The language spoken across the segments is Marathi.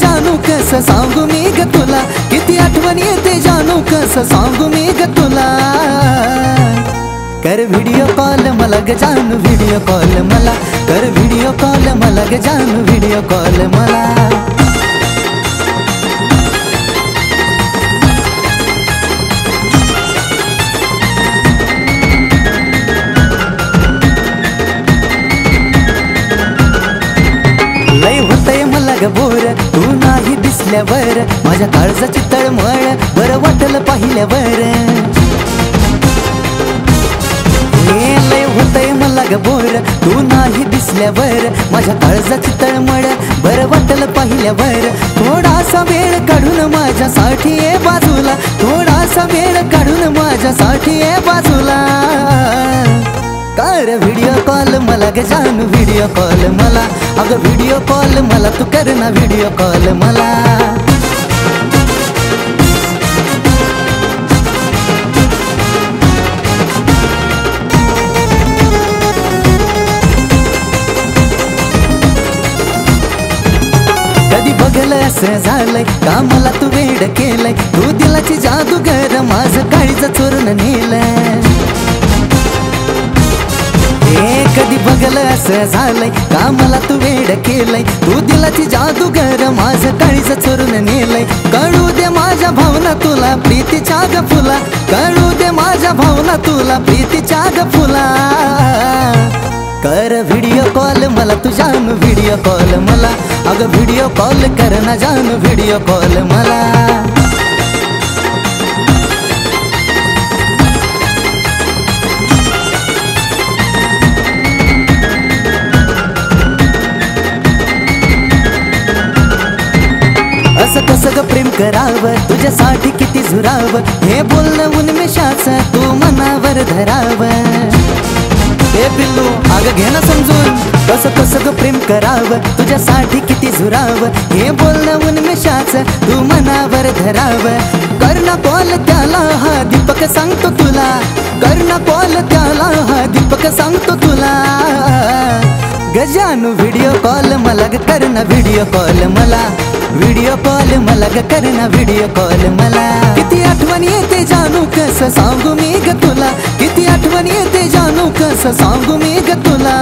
जानू कसं सांगू मी ग तुला, किती आठवण येते जानू कसं सांगू मी ग तुला। कर व्हिडिओ कॉल मला ग जानू, व्हिडिओ कॉल मला कर, व्हिडिओ कॉल मला ग जानू, व्हिडिओ कॉल मला। लय होतय मला ग बोर तू नाही दिसल्यावर, माझ्या काळजाची तळमळ बरं वाटलं पाहिल्यावर। लय होतय मला ग बोर तू नाही दिसल्यावर, माझ्या काळजाची तळमळ बरं वाटलं पाहिल्यावर। थोडासा वेळ काढून माझ्यासाठी ये बाजूला, थोडासा वेळ काढून माझ्यासाठी ये बाजूला। कर व्हिडिओ कॉल मला ग जानू, व्हिडिओ कॉल मला, अगं व्हिडिओ कॉल मला तू कर ना, व्हिडिओ कॉल मला। कधी बघलं असं झालंय का मला तू वेड केलंय, तू दिलाची जादूगर माझं काळीज चोरून नेलंय। कधी बघलं असं झालंय का मला तू वेड केलंय, तू दिलाची जादूगर माझं काळीज चोरून नेलंय। कळू दे माझ्या भावना तुला प्रीतीच्या ग फुला, कळू दे माझ्या भावना तुला प्रीतीच्या ग फुला। कर व्हिडिओ कॉल मला तू जानू, व्हिडिओ कॉल मला, अगं व्हिडिओ कॉल कर ना जानू, व्हिडिओ कॉल मला। असं कसं ग प्रेम करावं तुझ्यासाठी किती झुरावं, हे बोलणं उन्मेषाचं तू मनावर धरावं। हे पिल्लू अगं घे ना समजून, कसं कसं ग प्रेम करावं तुझ्यासाठी किती झुरावं, हे बोलणं उन्मेषाचं तू मनावर धरावं। कर ना कॉल त्याला हा दीपक सांगतो तुला, कर ना कॉल त्याला हा दीपक सांगतो तुला। ग जानू व्हिडिओ कॉल मला ग कर ना, व्हिडिओ कॉल मला, व्हिडिओ कॉल मला ग कर ना, व्हिडिओ कॉल मला। किती आठवण येते जानू कसं सांगू मी ग तुला, किती आठवण येते जानू कसं सांगू मी ग तुला।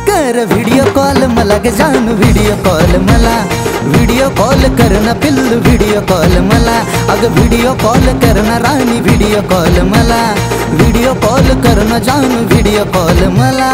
कर व्हिडिओ कॉल मला ग जानू, व्हिडिओ कॉल मला, व्हिडिओ कॉल कर ना पिल्लू, व्हिडिओ कॉल मला, अगं व्हिडिओ कॉल कर ना राणी, व्हिडिओ कॉल मला, व्हिडिओ कॉल कर ना जानू, व्हिडिओ कॉल मला।